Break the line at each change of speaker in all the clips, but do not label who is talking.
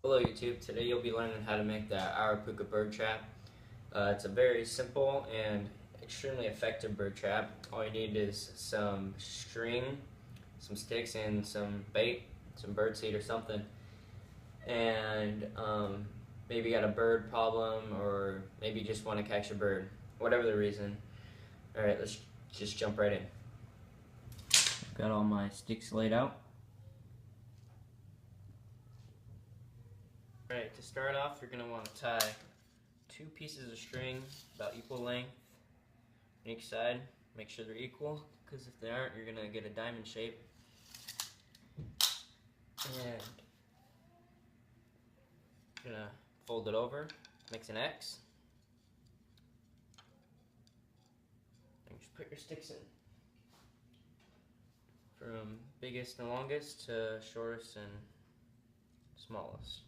Hello YouTube, today you'll be learning how to make the Arapuca bird trap. It's a very simple and extremely effective bird trap. All you need is some string, some sticks, and some bait, some bird seed or something. And maybe you got a bird problem, or maybe you just want to catch a bird, whatever the reason. Alright, let's just jump right in. I've got all my sticks laid out. Alright, to start off, you're going to want to tie 2 pieces of string about equal length on each side. Make sure they're equal, because if they aren't, you're going to get a diamond shape. And you're going to fold it over, makes an X. And just put your sticks in. From biggest and longest to shortest and smallest.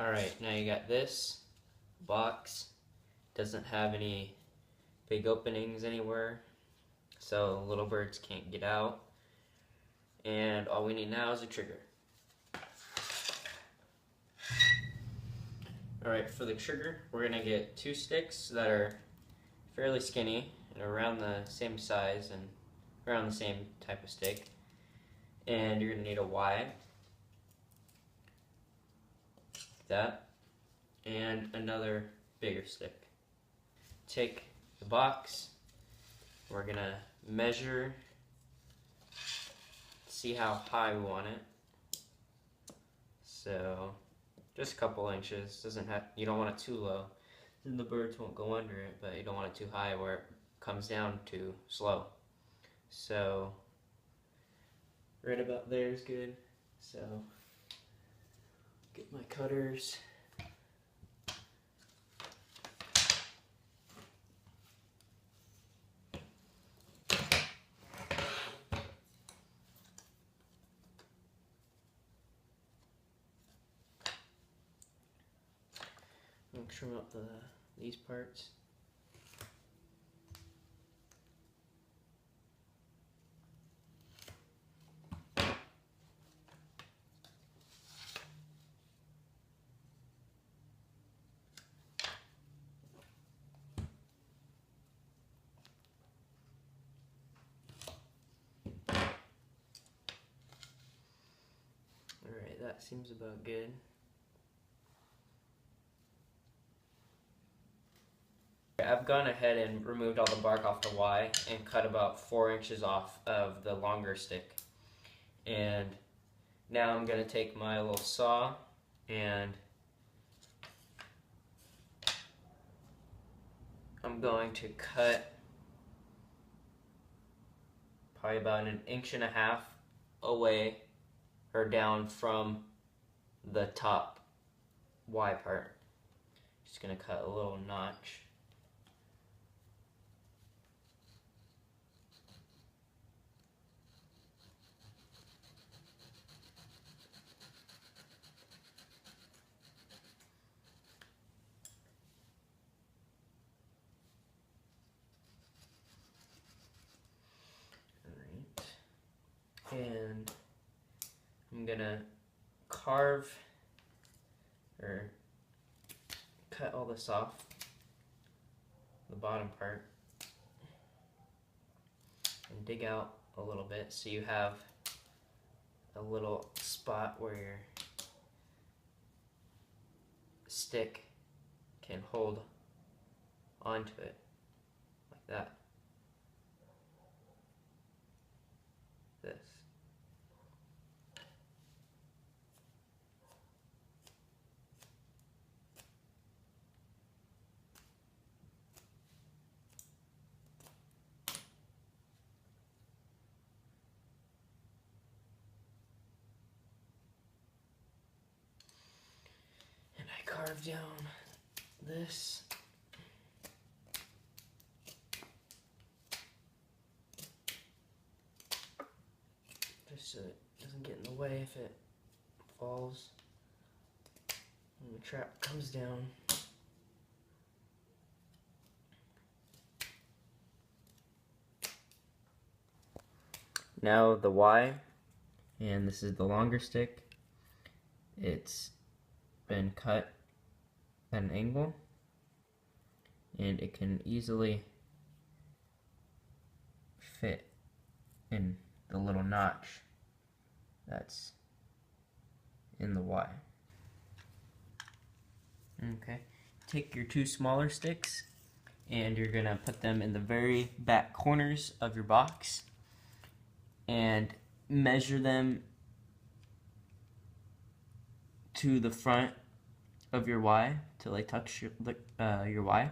Alright, now you got this box. Doesn't have any big openings anywhere, so little birds can't get out. And all we need now is a trigger. Alright, for the trigger, we're going to get 2 sticks that are fairly skinny and around the same size and around the same type of stick. And you're going to need a Y, like that, and another bigger stick. Take the box, we're going to measure, see how high we want it. So just a couple inches. Doesn't have, you don't want it too low, then the birds won't go under it, but you don't want it too high where it comes down too slow. So right about there is good. So get my cutters. I'll trim up these parts. Alright, that seems about good. I've gone ahead and removed all the bark off the Y and cut about 4 inches off of the longer stick. And now I'm going to take my little saw and I'm going to cut probably about 1.5 inches away or down from the top Y part. Just going to cut a little notch. And I'm gonna carve or cut all this off, the bottom part, and dig out a little bit so you have a little spot where your stick can hold onto it, like that. This. carve down this. Just so it doesn't get in the way if it falls when the trap comes down. Now the Y, and this is the longer stick. It's been cut at an angle, and it can easily fit in the little notch that's in the Y. Okay, take your two smaller sticks and you're gonna put them in the very back corners of your box and measure them to the front of your Y till they touch your Y.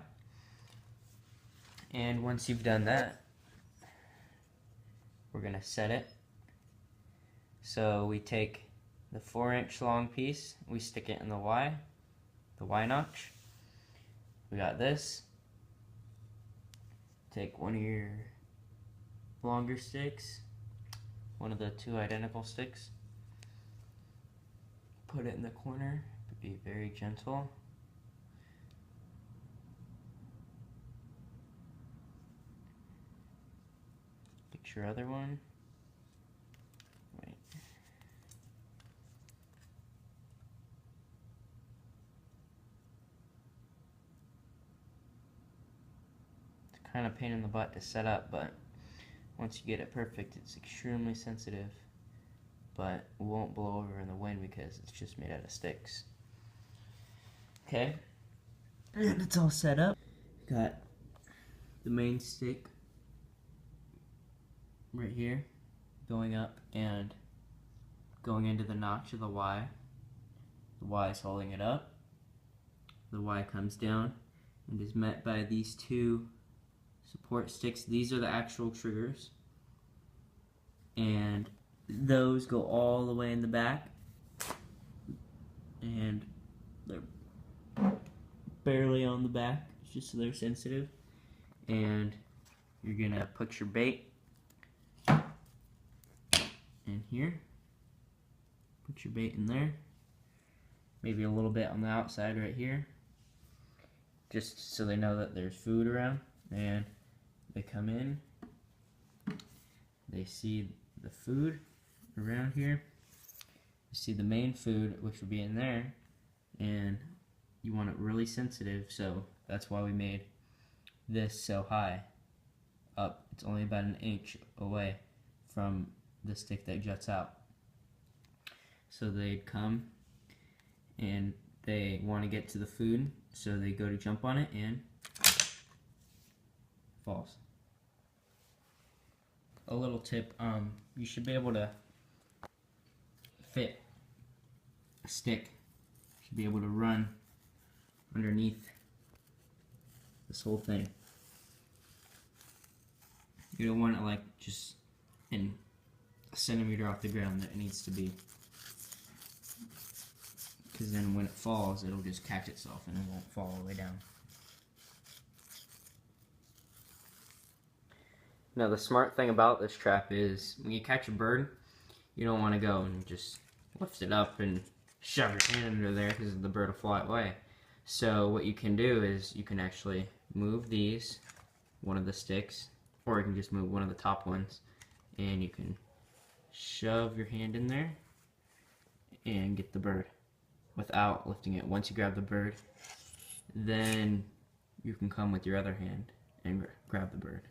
And once you've done that, we're gonna set it. So we take the 4-inch long piece, we stick it in the Y notch. We got this. Take one of your longer sticks, one of the two identical sticks, put it in the corner, be very gentle. Get your other one. Wait. It's kind of a pain in the butt to set up, but once you get it perfect, it's extremely sensitive, but won't blow over in the wind because it's just made out of sticks. Okay, and it's all set up. Got the main stick right here going up and going into the notch of the Y. The Y is holding it up. The Y comes down and is met by these two support sticks. These are the actual triggers, and those go all the way in the back, and they're barely on the back, just so they're sensitive. And you're gonna put your bait in here, put your bait in there, maybe a little bit on the outside right here, just so they know that there's food around. And they come in, they see the food around here, you see the main food, which will be in there, and you want it really sensitive, so that's why we made this so high up. It's only about an inch away from the stick that juts out. So they'd come and they want to get to the food, so they go to jump on it and falls. A little tip, you should be able to fit a stick, you should be able to run underneath this whole thing. You don't want it like just in a centimeter off the ground that it needs to be, because then when it falls it'll just catch itself and it won't fall all the way down. Now the smart thing about this trap is when you catch a bird, you don't want to go and just lift it up and shove your hand under there because the bird will fly away. So what you can do is you can actually move these, one of the sticks, or you can just move one of the top ones, and you can shove your hand in there and get the bird without lifting it. Once you grab the bird, then you can come with your other hand and grab the bird.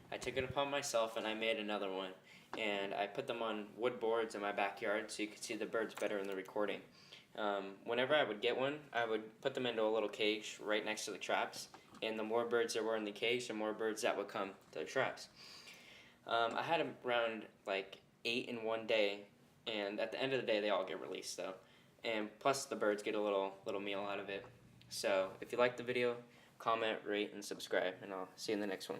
I took it upon myself and I made another one, and I put them on wood boards in my backyard so you could see the birds better in the recording. Whenever I would get one, I would put them into a little cage right next to the traps, and the more birds there were in the cage, the more birds that would come to the traps. I had around like 8 in one day, and at the end of the day they all get released though, and plus the birds get a little meal out of it. So if you liked the video, comment, rate, and subscribe, and I'll see you in the next one.